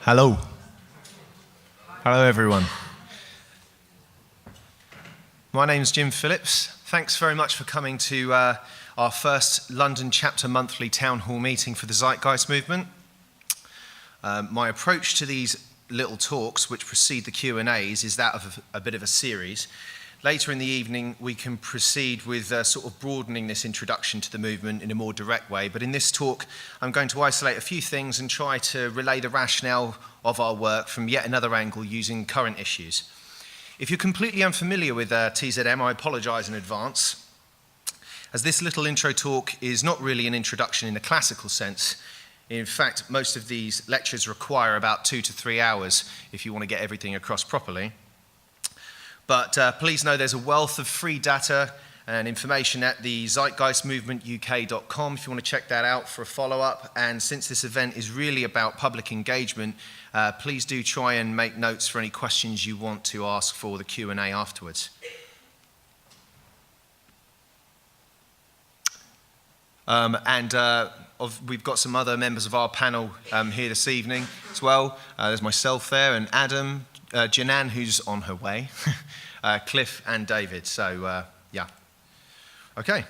Hello. Hello, everyone. My name's Jim Phillips. Thanks very much for coming to our first London Chapter Monthly Town Hall meeting for the Zeitgeist Movement. My approach to these little talks, which precede the Q&As, is that of a bit of a series. Later in the evening, we can proceed with sort of broadening this introduction to the movement in a more direct way. But in this talk, I'm going to isolate a few things and try to relay the rationale of our work from yet another angle using current issues. If you're completely unfamiliar with TZM, I apologise in advance, as this little intro talk is not really an introduction in a classical sense. In fact, most of these lectures require about 2 to 3 hours if you want to get everything across properly. But please know there's a wealth of free data and information at the zeitgeistmovementuk.com if you want to check that out for a follow-up. And since this event is really about public engagement, please do try and make notes for any questions you want to ask for the Q&A afterwards. We've got some other members of our panel here this evening as well. There's myself there and Adam, Janan, who's on her way, Cliff and David. So, yeah. Okay.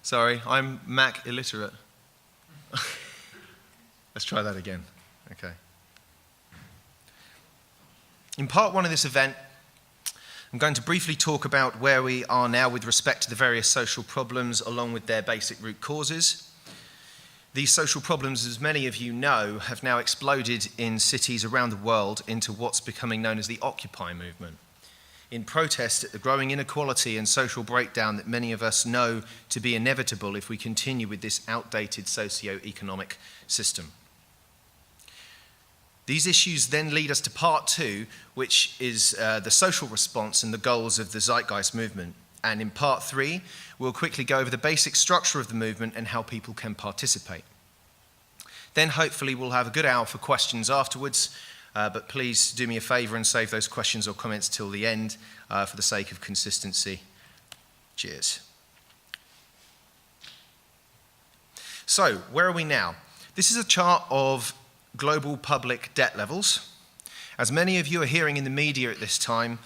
Sorry, I'm Mac illiterate. Let's try that again. Okay. In part one of this event, I'm going to briefly talk about where we are now with respect to the various social problems along with their basic root causes. These social problems, as many of you know, have now exploded in cities around the world into what's becoming known as the Occupy movement, in protest at the growing inequality and social breakdown that many of us know to be inevitable if we continue with this outdated socio-economic system. These issues then lead us to part two, which is the social response and the goals of the Zeitgeist movement. And in part three, we'll quickly go over the basic structure of the movement and how people can participate. Then hopefully we'll have a good hour for questions afterwards, but please do me a favour and save those questions or comments till the end for the sake of consistency. Cheers. So, where are we now? This is a chart of global public debt levels. As many of you are hearing in the media at this time,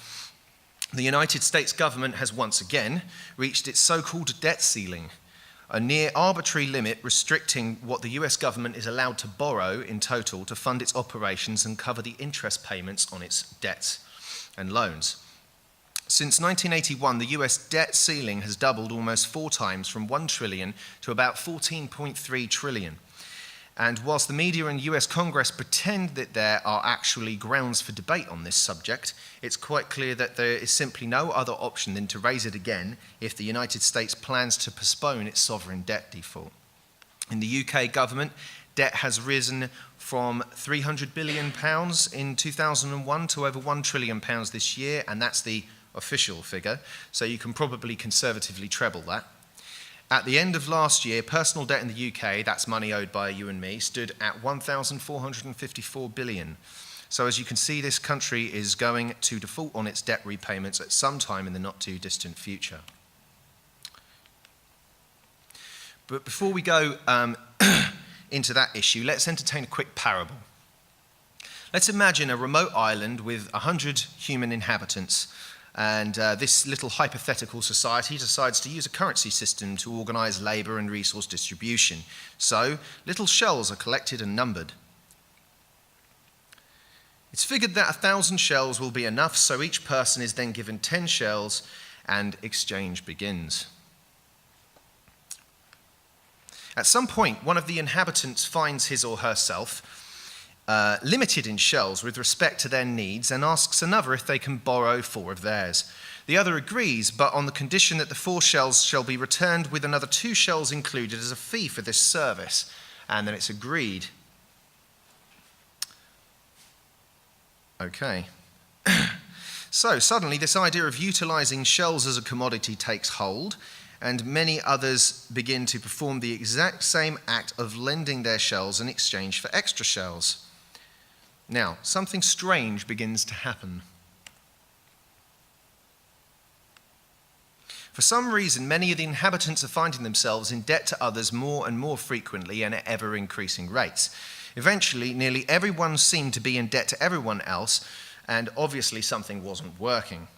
the United States government has once again reached its so-called debt ceiling, a near arbitrary limit restricting what the US government is allowed to borrow in total to fund its operations and cover the interest payments on its debts and loans. Since 1981, the US debt ceiling has doubled almost 4 times, from 1 trillion to about 14.3 trillion. And whilst the media and US Congress pretend that there are actually grounds for debate on this subject, it's quite clear that there is simply no other option than to raise it again if the United States plans to postpone its sovereign debt default. In the UK government, debt has risen from £300 billion in 2001 to over £1 trillion this year, and that's the official figure, so you can probably conservatively treble that. At the end of last year, personal debt in the UK, that's money owed by you and me, stood at £1,454 billion. So as you can see, this country is going to default on its debt repayments at some time in the not too distant future. But before we go into that issue, let's entertain a quick parable. Let's imagine a remote island with 100 human inhabitants. And this little hypothetical society decides to use a currency system to organise labour and resource distribution. So, little shells are collected and numbered. It's figured that 1,000 shells will be enough, so each person is then given 10 shells and exchange begins. At some point, one of the inhabitants finds his or herself limited in shells with respect to their needs and asks another if they can borrow 4 of theirs. The other agrees, but on the condition that the 4 shells shall be returned with another 2 shells included as a fee for this service, and then it's agreed. Okay. So suddenly this idea of utilising shells as a commodity takes hold, and many others begin to perform the exact same act of lending their shells in exchange for extra shells. Now, something strange begins to happen. For some reason, many of the inhabitants are finding themselves in debt to others more and more frequently and at ever-increasing rates. Eventually, nearly everyone seemed to be in debt to everyone else, and obviously something wasn't working.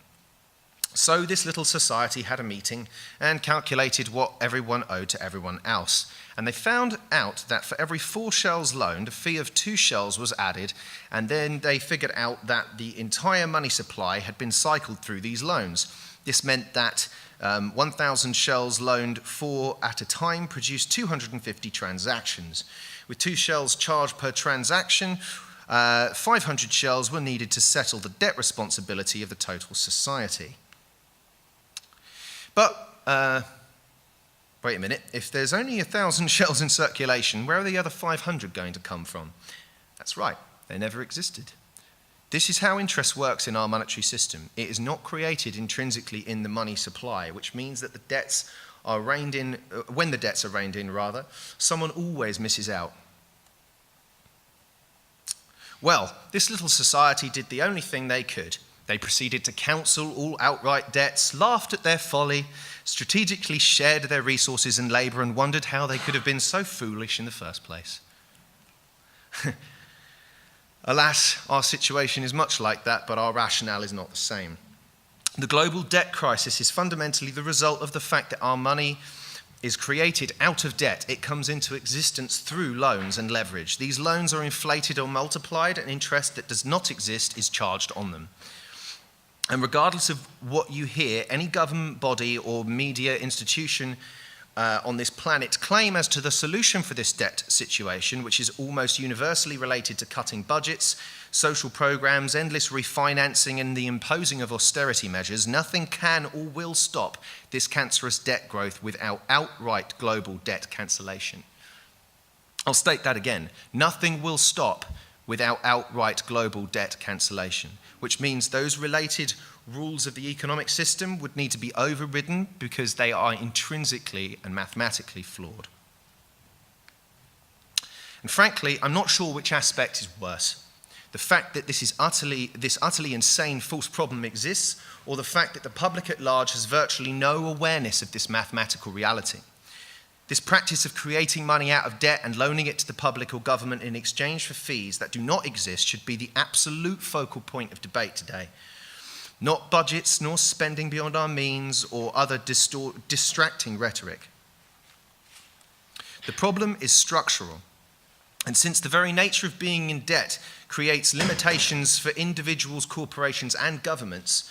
So this little society had a meeting and calculated what everyone owed to everyone else. And they found out that for every 4 shells loaned, a fee of 2 shells was added, and then they figured out that the entire money supply had been cycled through these loans. This meant that 1,000 shells loaned 4 at a time produced 250 transactions. With 2 shells charged per transaction, 500 shells were needed to settle the debt responsibility of the total society. But, wait a minute, if there's only 1,000 shells in circulation, where are the other 500 going to come from? That's right, they never existed. This is how interest works in our monetary system. It is not created intrinsically in the money supply, which means that the debts are reined in, when the debts are reined in, rather, someone always misses out. Well, this little society did the only thing they could. They proceeded to cancel all outright debts, laughed at their folly, strategically shared their resources and labour, and wondered how they could have been so foolish in the first place. Alas, our situation is much like that, but our rationale is not the same. The global debt crisis is fundamentally the result of the fact that our money is created out of debt. It comes into existence through loans and leverage. These loans are inflated or multiplied, and interest that does not exist is charged on them. And regardless of what you hear, any government body or media institution on this planet claim as to the solution for this debt situation, which is almost universally related to cutting budgets, social programs, endless refinancing, and the imposing of austerity measures, nothing can or will stop this cancerous debt growth without outright global debt cancellation. I'll state that again. Nothing will stop without outright global debt cancellation, which means those related rules of the economic system would need to be overridden because they are intrinsically and mathematically flawed. And frankly, I'm not sure which aspect is worse. The fact that this utterly insane false problem exists, or the fact that the public at large has virtually no awareness of this mathematical reality. This practice of creating money out of debt and loaning it to the public or government in exchange for fees that do not exist should be the absolute focal point of debate today. Not budgets, nor spending beyond our means, or other distracting rhetoric. The problem is structural. And since the very nature of being in debt creates limitations for individuals, corporations, and governments,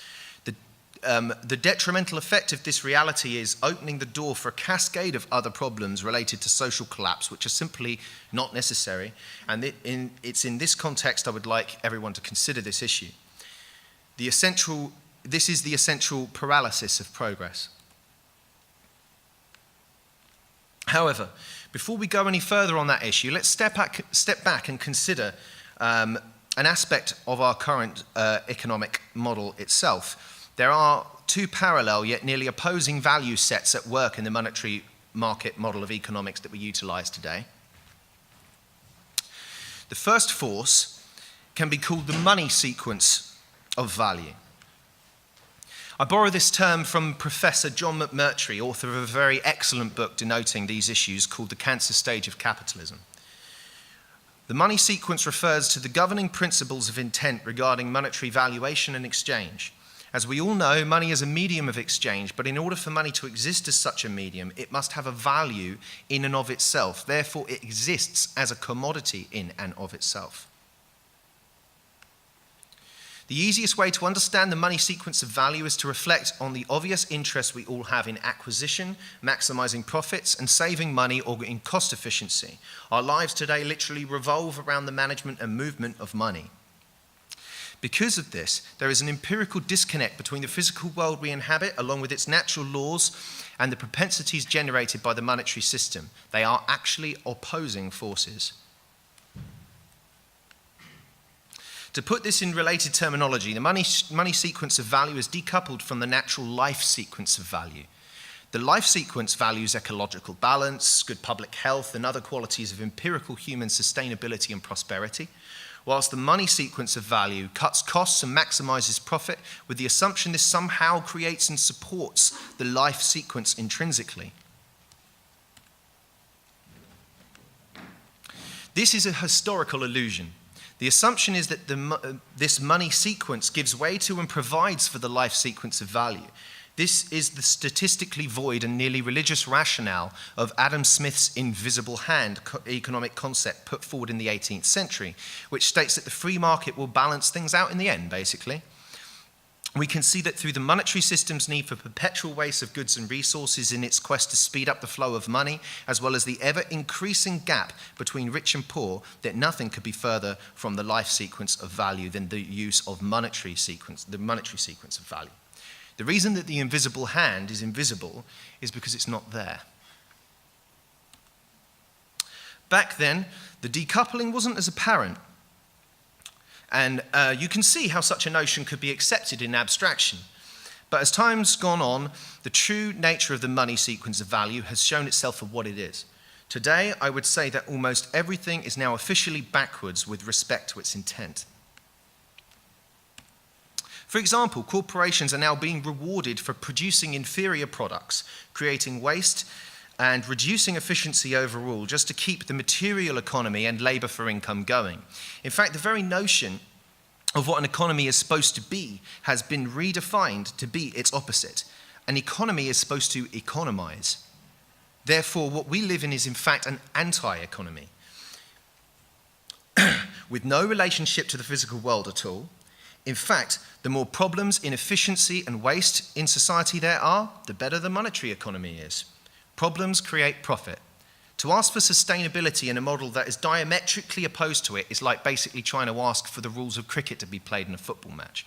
the detrimental effect of this reality is opening the door for a cascade of other problems related to social collapse, which are simply not necessary. And it's in this context I would like everyone to consider this issue. This is the essential paralysis of progress. However, before we go any further on that issue, let's step back and consider an aspect of our current economic model itself. There are 2 parallel yet nearly opposing value sets at work in the monetary market model of economics that we utilize today. The first force can be called the money sequence of value. I borrow this term from Professor John McMurtry, author of a very excellent book denoting these issues called The Cancer Stage of Capitalism. The money sequence refers to the governing principles of intent regarding monetary valuation and exchange. As we all know, money is a medium of exchange, but in order for money to exist as such a medium, it must have a value in and of itself. Therefore, it exists as a commodity in and of itself. The easiest way to understand the money sequence of value is to reflect on the obvious interest we all have in acquisition, maximizing profits, and saving money or in cost efficiency. Our lives today literally revolve around the management and movement of money. Because of this, there is an empirical disconnect between the physical world we inhabit, along with its natural laws, and the propensities generated by the monetary system. They are actually opposing forces. To put this in related terminology, the money sequence of value is decoupled from the natural life sequence of value. The life sequence values ecological balance, good public health, and other qualities of empirical human sustainability and prosperity, whilst the money sequence of value cuts costs and maximizes profit with the assumption this somehow creates and supports the life sequence intrinsically. This is a historical illusion. The assumption is that this money sequence gives way to and provides for the life sequence of value. This is the statistically void and nearly religious rationale of Adam Smith's invisible hand economic concept put forward in the 18th century, which states that the free market will balance things out in the end, basically. We can see that through the monetary system's need for perpetual waste of goods and resources in its quest to speed up the flow of money, as well as the ever-increasing gap between rich and poor, that nothing could be further from the life sequence of value than the use of the monetary sequence of value. The reason that the invisible hand is invisible is because it's not there. Back then, the decoupling wasn't as apparent. And you can see how such a notion could be accepted in abstraction. But as time's gone on, the true nature of the money sequence of value has shown itself for what it is. Today, I would say that almost everything is now officially backwards with respect to its intent. For example, corporations are now being rewarded for producing inferior products, creating waste, and reducing efficiency overall just to keep the material economy and labour for income going. In fact, the very notion of what an economy is supposed to be has been redefined to be its opposite. An economy is supposed to economise. Therefore, what we live in is in fact an anti-economy, with no relationship to the physical world at all. In fact, the more problems, inefficiency, and waste in society there are, the better the monetary economy is. Problems create profit. To ask for sustainability in a model that is diametrically opposed to it is like basically trying to ask for the rules of cricket to be played in a football match.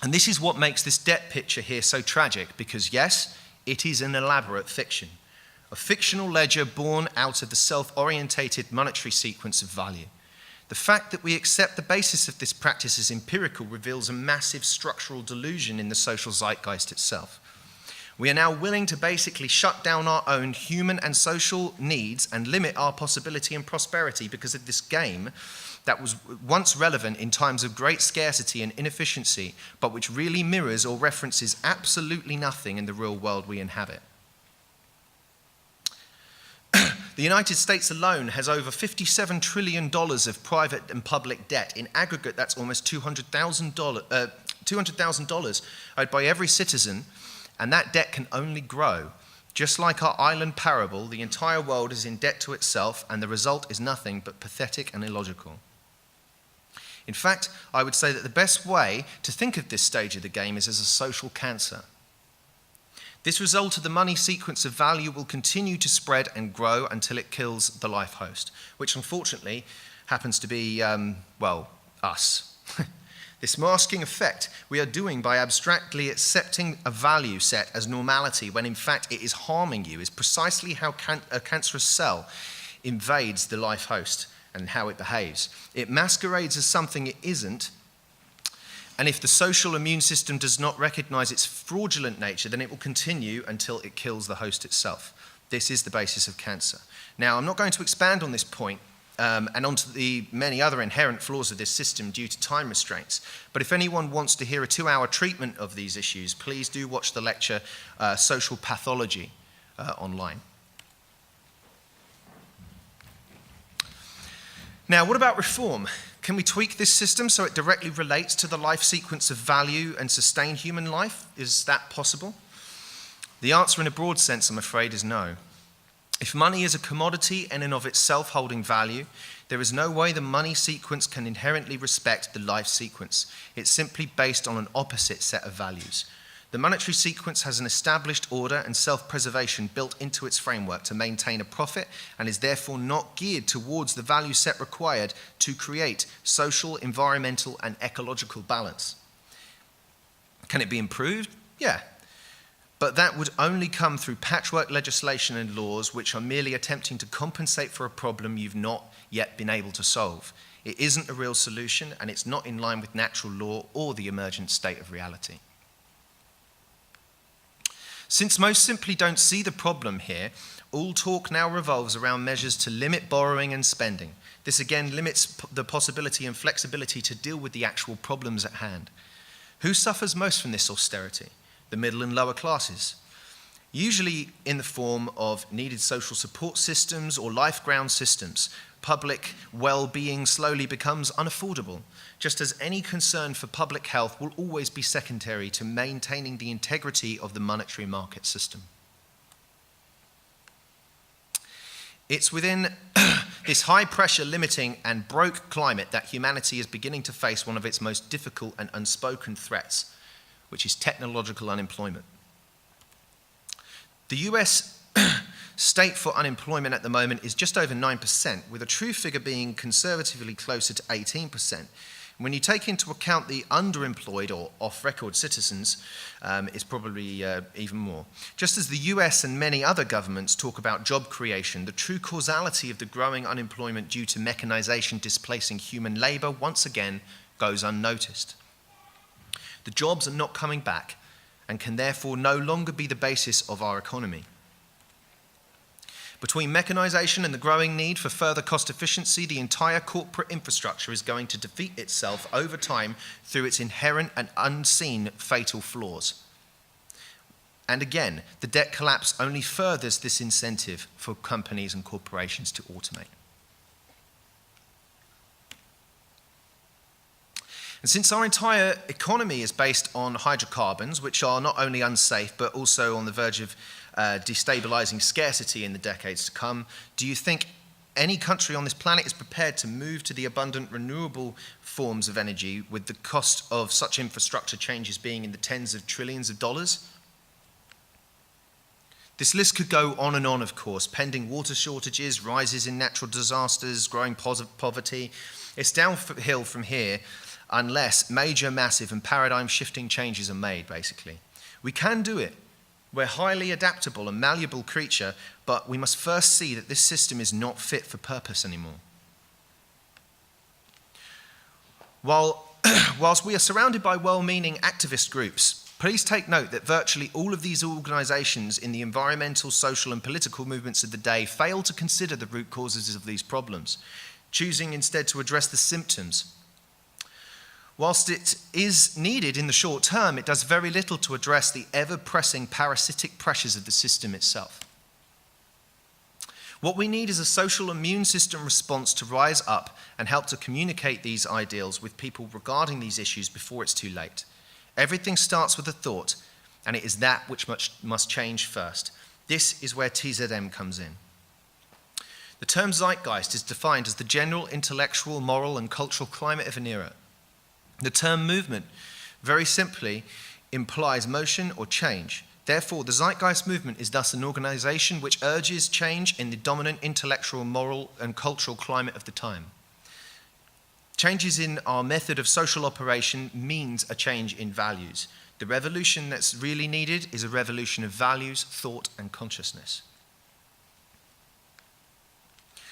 And this is what makes this debt picture here so tragic, because yes, it is an elaborate fiction. A fictional ledger born out of the self-orientated monetary sequence of value. The fact that we accept the basis of this practice as empirical reveals a massive structural delusion in the social zeitgeist itself. We are now willing to basically shut down our own human and social needs and limit our possibility and prosperity because of this game that was once relevant in times of great scarcity and inefficiency, but which really mirrors or references absolutely nothing in the real world we inhabit. The United States alone has over $57 trillion of private and public debt. In aggregate, that's almost $200,000 owed by every citizen, and that debt can only grow. Just like our island parable, the entire world is in debt to itself, and the result is nothing but pathetic and illogical. In fact, I would say that the best way to think of this stage of the game is as a social cancer. This result of the money sequence of value will continue to spread and grow until it kills the life host, which unfortunately happens to be, us. This masking effect we are doing by abstractly accepting a value set as normality when in fact it is harming you is precisely how a cancerous cell invades the life host and how it behaves. It masquerades as something it isn't. And if the social immune system does not recognize its fraudulent nature, then it will continue until it kills the host itself. This is the basis of cancer. Now, I'm not going to expand on this point and onto the many other inherent flaws of this system due to time restraints. But if anyone wants to hear a 2-hour treatment of these issues, please do watch the lecture Social Pathology online. Now, what about reform? Can we tweak this system so it directly relates to the life sequence of value and sustain human life? Is that possible? The answer in a broad sense, I'm afraid, is no. If money is a commodity in and of itself holding value, there is no way the money sequence can inherently respect the life sequence. It's simply based on an opposite set of values. The monetary sequence has an established order and self-preservation built into its framework to maintain a profit and is therefore not geared towards the value set required to create social, environmental, and ecological balance. Can it be improved? Yeah. But that would only come through patchwork legislation and laws which are merely attempting to compensate for a problem you've not yet been able to solve. It isn't a real solution, and it's not in line with natural law or the emergent state of reality. Since most simply don't see the problem here, All talk now revolves around measures to limit borrowing and spending. This again limits the possibility and flexibility to deal with the actual problems at hand. Who suffers most from this austerity? The middle and lower classes, usually in the form of needed social support systems or life ground systems. Public well-being slowly becomes unaffordable, just as any concern for public health will always be secondary to maintaining the integrity of the monetary market system. It's within this high-pressure, limiting, and broke climate that humanity is beginning to face one of its most difficult and unspoken threats, which is technological unemployment. The US state for unemployment at the moment is just over 9%, with a true figure being conservatively closer to 18%. When you take into account the underemployed or off-record citizens, it's probably even more. Just as the US and many other governments talk about job creation, the true causality of the growing unemployment due to mechanization displacing human labor once again goes unnoticed. The jobs are not coming back and can therefore no longer be the basis of our economy. Between mechanization and the growing need for further cost efficiency, the entire corporate infrastructure is going to defeat itself over time through its inherent and unseen fatal flaws. And again, the debt collapse only furthers this incentive for companies and corporations to automate. And since our entire economy is based on hydrocarbons, which are not only unsafe, but also on the verge of destabilizing scarcity in the decades to come, do you think any country on this planet is prepared to move to the abundant renewable forms of energy with the cost of such infrastructure changes being in the tens of trillions of dollars? This list could go on and on, of course, pending water shortages, rises in natural disasters, growing poverty. It's downhill from here unless major, massive, and paradigm-shifting changes are made, basically. We can do it. We're a highly adaptable and malleable creature, but we must first see that this system is not fit for purpose anymore. Whilst we are surrounded by well-meaning activist groups, please take note that virtually all of these organizations in the environmental, social, and political movements of the day fail to consider the root causes of these problems, choosing instead to address the symptoms. Whilst it is needed in the short term, it does very little to address the ever-pressing parasitic pressures of the system itself. What we need is a social immune system response to rise up and help to communicate these ideals with people regarding these issues before it's too late. Everything starts with a thought, and it is that which must change first. This is where TZM comes in. The term zeitgeist is defined as the general intellectual, moral, and cultural climate of an era. The term movement, very simply, implies motion or change. Therefore, the zeitgeist movement is thus an organization which urges change in the dominant intellectual, moral, and cultural climate of the time. Changes in our method of social operation means a change in values. The revolution that's really needed is a revolution of values, thought, and consciousness.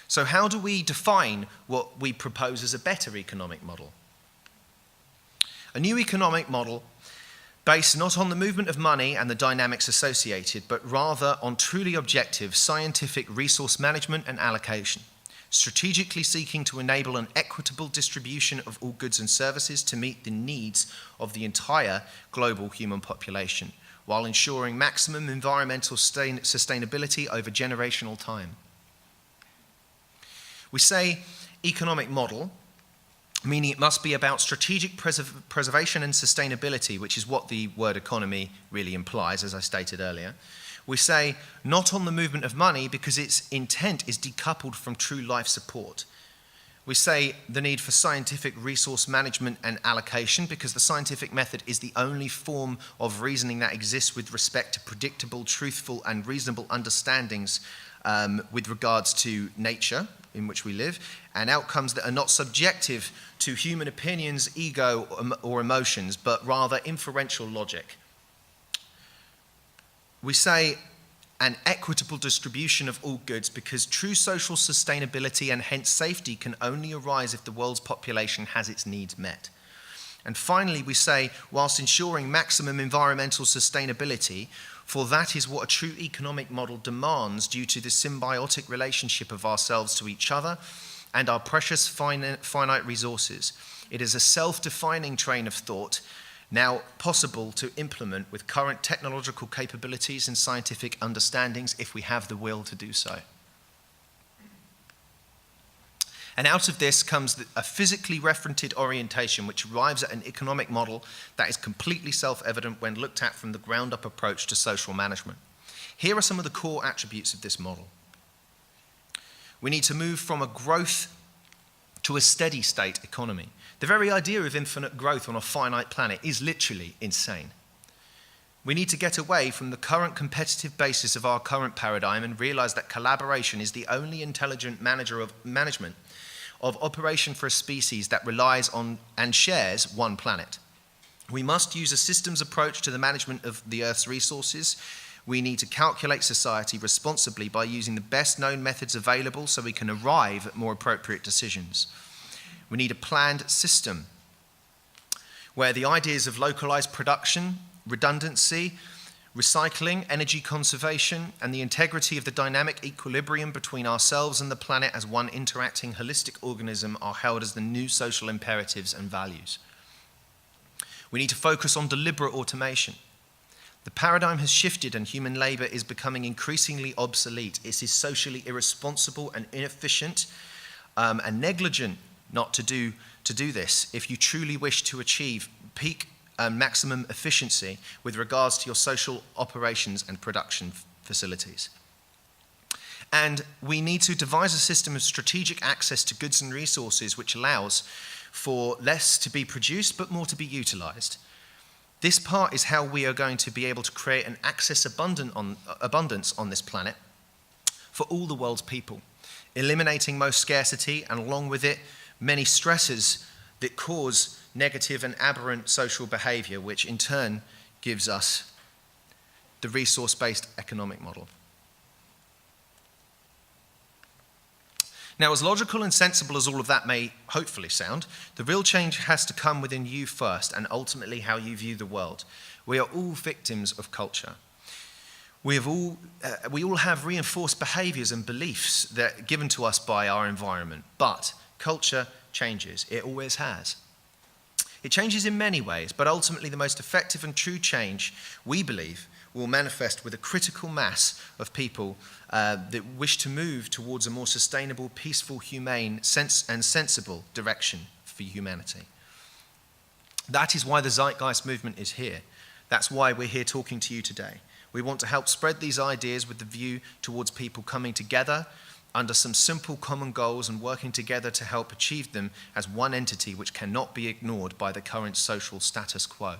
So how do we define what we propose as a better economic model? A new economic model based not on the movement of money and the dynamics associated, but rather on truly objective scientific resource management and allocation, strategically seeking to enable an equitable distribution of all goods and services to meet the needs of the entire global human population, while ensuring maximum environmental sustainability over generational time. We say economic model, meaning it must be about strategic preservation and sustainability, which is what the word economy really implies, as I stated earlier. We say not on the movement of money because its intent is decoupled from true life support. We say the need for scientific resource management and allocation because the scientific method is the only form of reasoning that exists with respect to predictable, truthful, and reasonable understandings with regards to nature in which we live, and outcomes that are not subjective to human opinions, ego, or emotions, but rather inferential logic. We say an equitable distribution of all goods because true social sustainability and hence safety can only arise if the world's population has its needs met. And finally, we say, whilst ensuring maximum environmental sustainability, For that is what a true economic model demands due to the symbiotic relationship of ourselves to each other and our precious finite resources. It is a self-defining train of thought now possible to implement with current technological capabilities and scientific understandings if we have the will to do so. And out of this comes a physically referented orientation which arrives at an economic model that is completely self-evident when looked at from the ground-up approach to social management. Here are some of the core attributes of this model. We need to move from a growth to a steady state economy. The very idea of infinite growth on a finite planet is literally insane. We need to get away from the current competitive basis of our current paradigm and realize that collaboration is the only intelligent management of operation for a species that relies on and shares one planet. We must use a systems approach to the management of the Earth's resources. We need to calculate society responsibly by using the best known methods available so we can arrive at more appropriate decisions. We need a planned system where the ideas of localized production, redundancy, recycling, energy conservation, and the integrity of the dynamic equilibrium between ourselves and the planet as one interacting holistic organism are held as the new social imperatives and values. We need to focus on deliberate automation. The paradigm has shifted and human labor is becoming increasingly obsolete. It is socially irresponsible and inefficient and negligent not to do this if you truly wish to achieve peak maximum efficiency with regards to your social operations and production facilities. And we need to devise a system of strategic access to goods and resources which allows for less to be produced but more to be utilized. This part is how we are going to be able to create an abundance on this planet for all the world's people, eliminating most scarcity and along with it many stresses that cause negative and aberrant social behavior, which in turn gives us the resource-based economic model. Now, as logical and sensible as all of that may hopefully sound, the real change has to come within you first and ultimately how you view the world. We are all victims of culture. We all have reinforced behaviors and beliefs that are given to us by our environment, but culture changes. It always has. It changes in many ways, but ultimately the most effective and true change, we believe, will manifest with a critical mass of people that wish to move towards a more sustainable, peaceful, humane, and sensible direction for humanity. That is why the Zeitgeist movement is here. That's why we're here talking to you today. We want to help spread these ideas with the view towards people coming together under some simple common goals and working together to help achieve them as one entity which cannot be ignored by the current social status quo.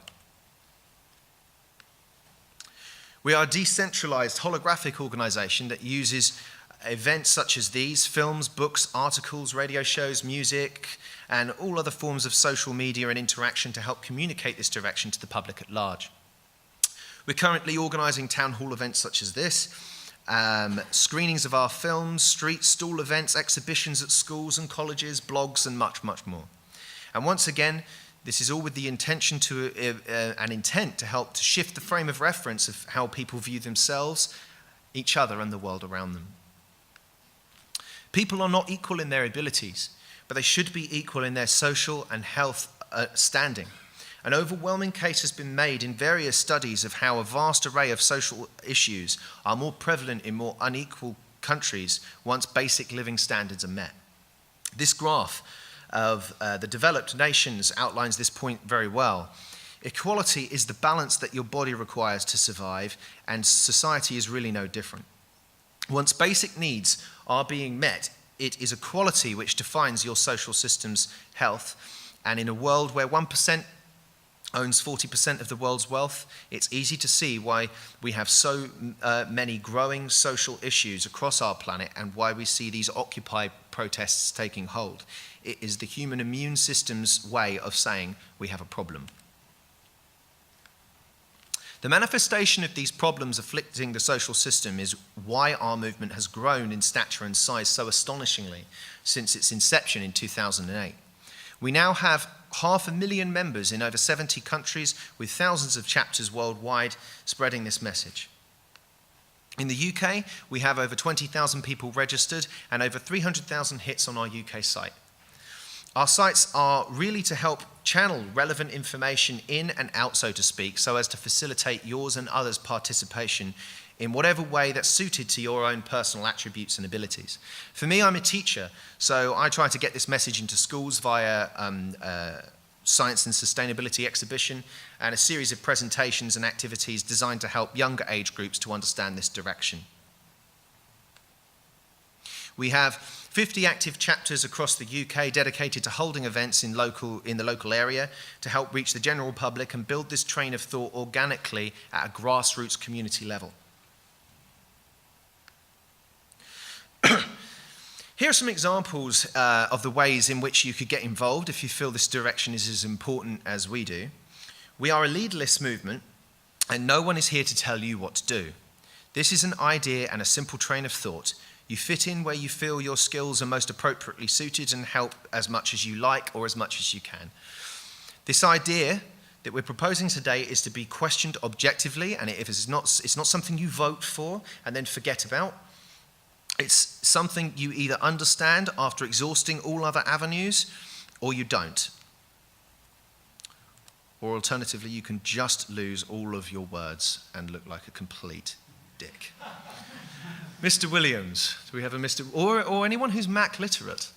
We are a decentralized holographic organization that uses events such as these, films, books, articles, radio shows, music, and all other forms of social media and interaction to help communicate this direction to the public at large. We're currently organizing town hall events such as this, screenings of our films, street stall events, exhibitions at schools and colleges, blogs, and much, much more. And once again, this is all with the intention an intent to help to shift the frame of reference of how people view themselves, each other, and the world around them. People are not equal in their abilities, but they should be equal in their social and health standing. An overwhelming case has been made in various studies of how a vast array of social issues are more prevalent in more unequal countries once basic living standards are met. This graph of the developed nations outlines this point very well. Equality is the balance that your body requires to survive, and society is really no different. Once basic needs are being met, it is equality which defines your social system's health, and in a world where 1% owns 40% of the world's wealth, it's easy to see why we have so many growing social issues across our planet and why we see these Occupy protests taking hold. It is the human immune system's way of saying we have a problem. The manifestation of these problems afflicting the social system is why our movement has grown in stature and size so astonishingly since its inception in 2008. We now have 500,000 members in over 70 countries with thousands of chapters worldwide spreading this message. In the UK, we have over 20,000 people registered and over 300,000 hits on our UK site. Our sites are really to help channel relevant information in and out, so to speak, so as to facilitate yours and others' participation in whatever way that's suited to your own personal attributes and abilities. For me, I'm a teacher, so I try to get this message into schools via Science and Sustainability exhibition and a series of presentations and activities designed to help younger age groups to understand this direction. We have 50 active chapters across the UK dedicated to holding events in the local area to help reach the general public and build this train of thought organically at a grassroots community level. Here are some examples of the ways in which you could get involved if you feel this direction is as important as we do. We are a leaderless movement, and no one is here to tell you what to do. This is an idea and a simple train of thought. You fit in where you feel your skills are most appropriately suited and help as much as you like or as much as you can. This idea that we're proposing today is to be questioned objectively, and it's not something you vote for and then forget about. It's something you either understand after exhausting all other avenues, or you don't. Or alternatively, you can just lose all of your words and look like a complete dick. Mr. Williams, do we have a Mr. Or anyone who's Mac literate?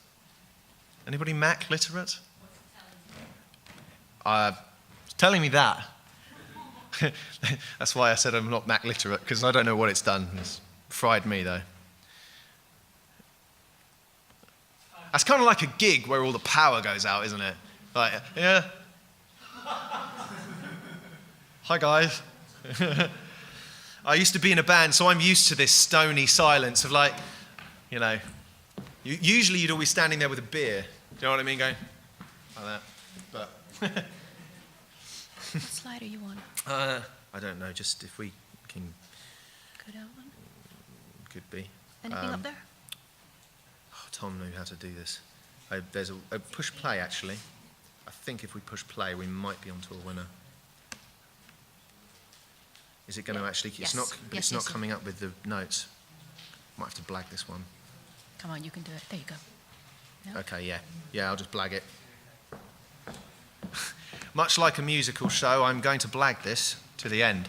Anybody Mac literate? Telling me that. That's why I said I'm not Mac literate, because I don't know what it's done. It's fried me, though. That's kind of like a gig where all the power goes out, isn't it? Like, yeah. Hi, guys. I used to be in a band, so I'm used to this stony silence of like, you know, usually you'd always standing there with a beer. Do you know what I mean? Going like that. But what slide are you on? I don't know, just if we can... Go down one? Could be. Anything up there? Oh, Tom knew how to do this. There's a push play, actually. I think if we push play, we might be onto a winner. Is it going to actually... Yes. It's not coming up with the notes. Might have to blag this one. Come on, you can do it. There you go. No? Okay, yeah. Yeah, I'll just blag it. Much like a musical show, I'm going to blag this to the end.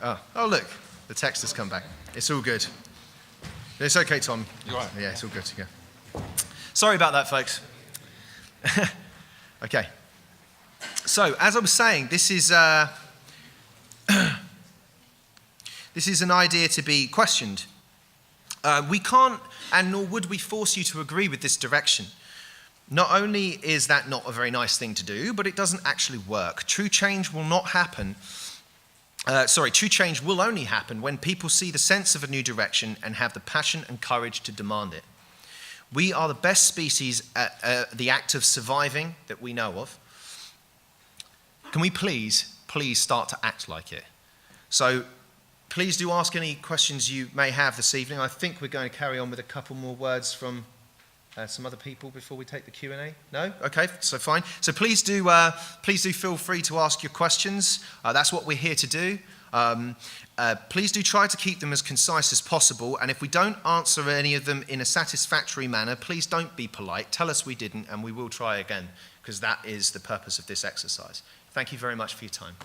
Oh, look. The text has come back. It's all good. It's okay, Tom. You're right. Yeah, it's all good to go. Sorry about that, folks. Okay. So, as I was saying, this is an idea to be questioned. We can't, and nor would we force you to agree with this direction. Not only is that not a very nice thing to do, but it doesn't actually work. True change will not happen. True change will only happen when people see the sense of a new direction and have the passion and courage to demand it. We are the best species at the act of surviving that we know of. Can we please start to act like it? So please do ask any questions you may have this evening. I think we're going to carry on with a couple more words from some other people before we take the Q&A. No? Okay, so fine. So please do feel free to ask your questions. That's what we're here to do. Please do try to keep them as concise as possible. And if we don't answer any of them in a satisfactory manner, please don't be polite. Tell us we didn't, and we will try again, because that is the purpose of this exercise. Thank you very much for your time.